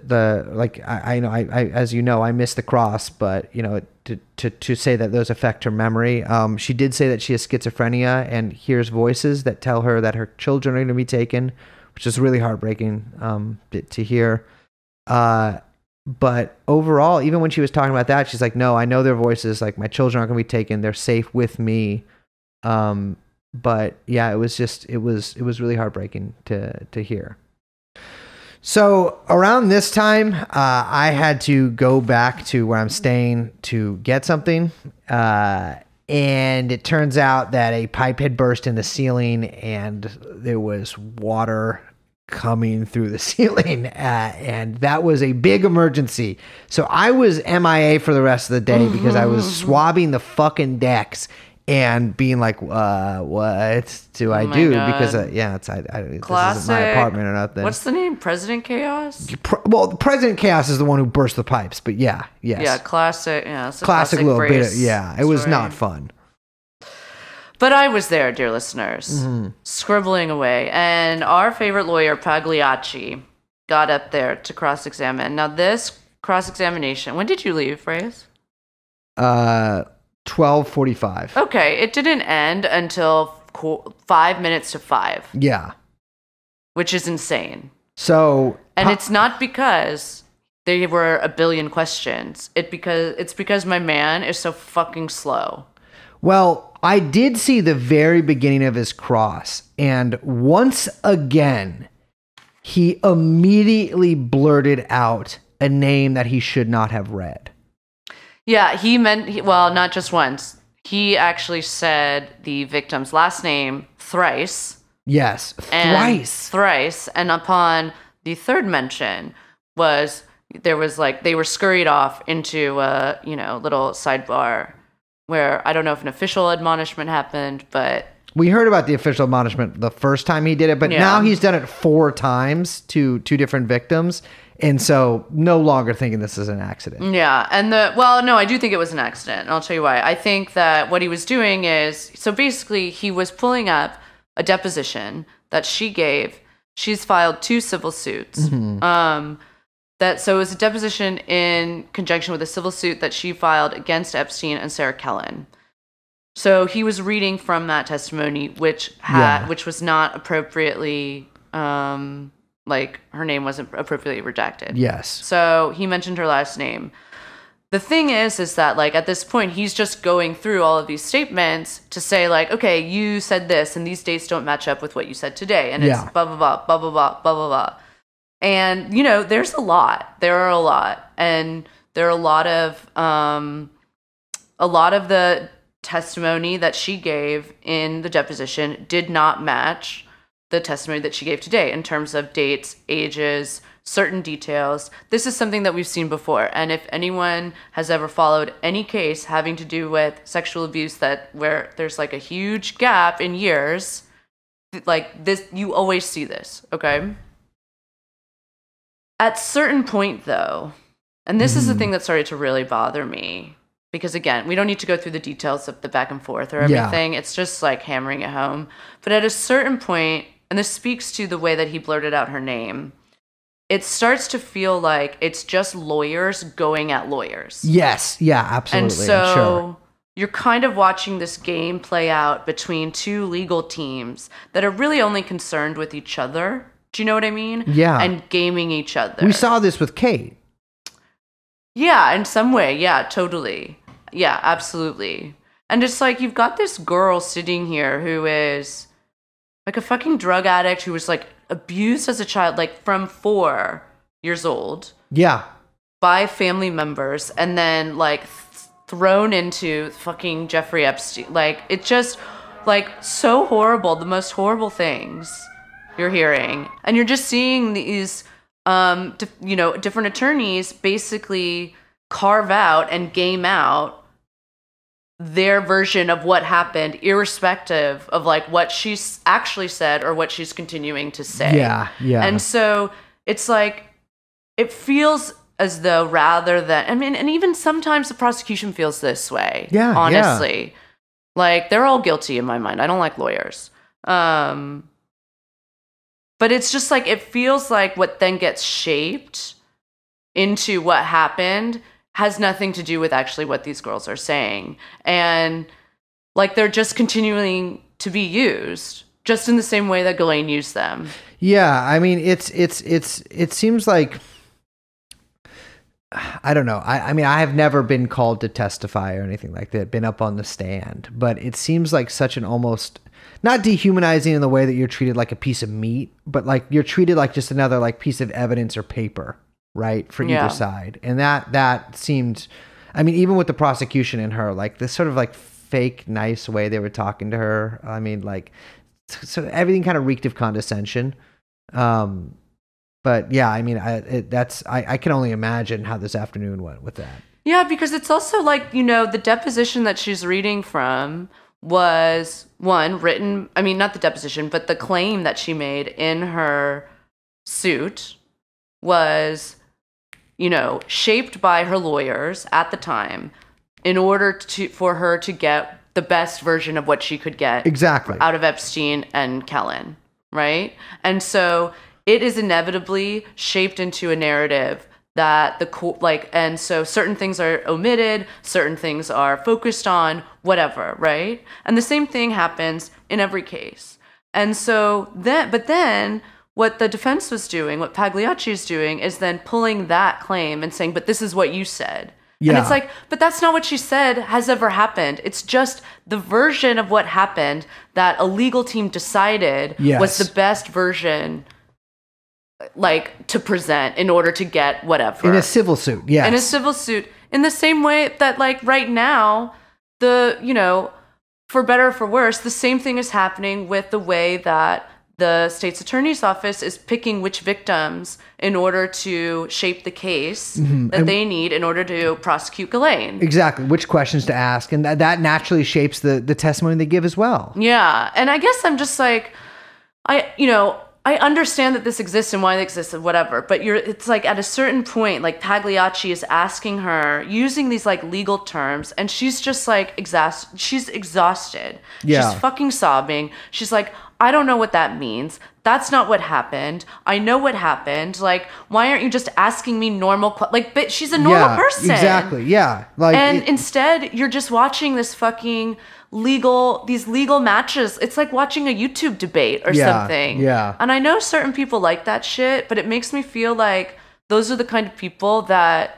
I as you know, I missed the cross, but to say that those affect her memory. She did say that she has schizophrenia and hears voices that tell her that her children are going to be taken, which is really heartbreaking to hear. But overall, even when she was talking about that, she's like, no, I know their voices. Like, my children aren't going to be taken. They're safe with me. But yeah, it was really heartbreaking to hear. So around this time, I had to go back to where I'm staying to get something. And it turns out that a pipe had burst in the ceiling and there was water coming through the ceiling. And that was a big emergency. So I was MIA for the rest of the day because I was swabbing the fucking decks and being like, what do I do? God. Because, this isn't my apartment or nothing. What's the name? President Chaos? Well, President Chaos is the one who burst the pipes, but yes. Yeah, classic. Yeah, it's a classic little bit phrase. it was not fun. But I was there, dear listeners, scribbling away. And our favorite lawyer, Pagliacci, got up there to cross-examine. Now, this cross-examination, when did you leave, Reyes? 12:45. Okay, it didn't end until 5 minutes to 5. Yeah. Which is insane. So, and it's not because there were a billion questions. It's because my man is so fucking slow. Well, I did see the very beginning of his cross, and once again, he immediately blurted out a name that he should not have read. Yeah, not just once. He actually said the victim's last name thrice. Yes, thrice. Thrice. And upon the third mention they were scurried off into a, little sidebar where I don't know if an official admonishment happened, but we heard about the official admonishment the first time he did it, but now he's done it 4 times to 2 different victims. And so no longer thinking this is an accident. Yeah. And no, I do think it was an accident. And I'll tell you why. I think that what he was doing is, so basically he was pulling up a deposition that she gave. She's filed 2 civil suits. So it was a deposition in conjunction with a civil suit that she filed against Epstein and Sarah Kellen. So he was reading from that testimony, which was not appropriately, her name wasn't appropriately redacted. Yes. So he mentioned her last name. The thing is that at this point, he's just going through all of these statements to say okay, you said this and these dates don't match up with what you said today. And it's blah, blah, blah, blah, blah, blah, blah, blah, blah. And, there's a lot. There are a lot. And there are a lot of the testimony that she gave in the deposition did not match the testimony that she gave today in terms of dates, ages, certain details. This is something that we've seen before. And if anyone has ever followed any case having to do with sexual abuse where there's like a huge gap in years, like this, you always see this, okay? At certain point though, and this is the thing that started to really bother me, because again, we don't need to go through the details of the back and forth or everything. Yeah. It's just like hammering it home. But at a certain point, and this speaks to the way that he blurted out her name, it starts to feel like it's just lawyers going at lawyers. Yes. Yeah, absolutely. And so you're kind of watching this game play out between two legal teams that are really only concerned with each other. Do you know what I mean? Yeah. And gaming each other. We saw this with Kate. Yeah, in some way. Yeah, totally. Yeah, absolutely. And it's like you've got this girl sitting here who is like a fucking drug addict who was like abused as a child, like from 4 years old. Yeah. By family members, and then like thrown into fucking Jeffrey Epstein. Like, it's just like so horrible. The most horrible things you're hearing. And you're just seeing these, different attorneys basically carve out and game out their version of what happened, irrespective of like what she's actually said or what she's continuing to say. Yeah, yeah. And so it's like, it feels as though rather than, I mean, and even sometimes the prosecution feels this way. Yeah, honestly. Yeah. Like, they're all guilty in my mind. I don't like lawyers. But it's just like, it feels like what then gets shaped into what happened has nothing to do with actually what these girls are saying. And like, they're just continuing to be used just in the same way that Ghislaine used them. Yeah. I mean, it seems like, I don't know. I mean, I have never been called to testify or anything like that, been up on the stand, but it seems like such an almost, not dehumanizing in the way that you're treated like a piece of meat, but like you're treated like just another like piece of evidence or paper, right? For either side. And that seemed, I mean, even with the prosecution and her, like this sort of like fake, nice way they were talking to her. I mean, like, so everything kind of reeked of condescension. But yeah, I mean, I can only imagine how this afternoon went with that. Yeah, because it's also like, the deposition that she's reading from was written, I mean, not the deposition, but the claim that she made in her suit was, shaped by her lawyers at the time in order for her to get the best version of what she could get exactly out of Epstein and Kellen, right? And so it is inevitably shaped into a narrative that and so certain things are omitted, certain things are focused on, whatever, right? And the same thing happens in every case. And so then what the defense was doing, what Pagliacci is doing, is then pulling that claim and saying, but this is what you said. Yeah. And it's like, but that's not what she said has ever happened. It's just the version of what happened that a legal team decided was the best version, like, to present in order to get whatever. In a civil suit, yes. In a civil suit. In the same way that, like, right now, for better or for worse, the same thing is happening with the way that the state's attorney's office is picking which victims in order to shape the case that they need in order to prosecute Ghislaine. Exactly. Which questions to ask. And that naturally shapes the testimony they give as well. Yeah. And I guess I'm just like, I understand that this exists and why it exists and whatever, but it's like at a certain point, like Pagliacci is asking her using these like legal terms, and she's just like she's exhausted. Yeah. She's fucking sobbing. She's like, I don't know what that means. That's not what happened. I know what happened. Like, why aren't you just asking me normal but she's a normal person. Exactly. Yeah. Instead, you're just watching this fucking these legal matches. It's like watching a YouTube debate or something. Yeah. And I know certain people like that shit, but it makes me feel like those are the kind of people that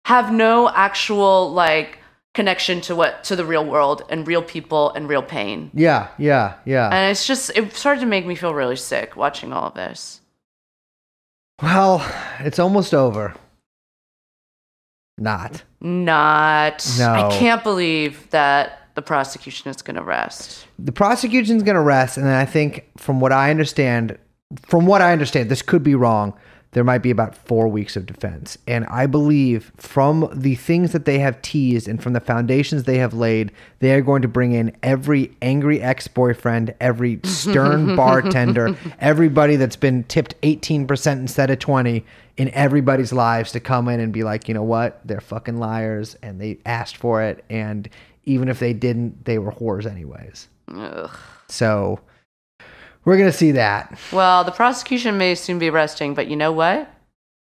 have no actual like connection to the real world and real people and real pain. Yeah. And it started to make me feel really sick watching all of this. Well, it's almost over. Not. No. I can't believe that the prosecution is going to rest. The prosecution's going to rest, and then I think from what I understand, this could be wrong, there might be about 4 weeks of defense. And I believe from the things that they have teased and from the foundations they have laid, they are going to bring in every angry ex-boyfriend, every stern bartender, everybody that's been tipped 18% instead of 20 in everybody's lives to come in and be like, you know what? They're fucking liars and they asked for it. And even if they didn't, they were whores anyways. Ugh. So we're going to see that. Well, the prosecution may soon be resting, but you know what?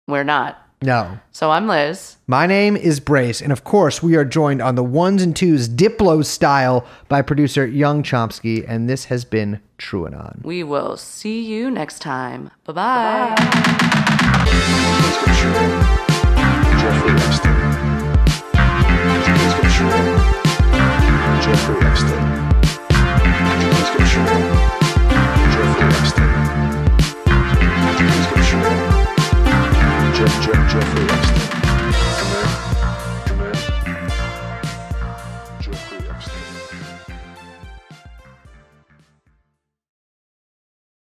We're not. No. So I'm Liz. My name is Brace, and of course, we are joined on the ones and twos Diplo style by producer Young Chomsky, and this has been TrueAnon. We will see you next time. Bye-bye. Please give us your name.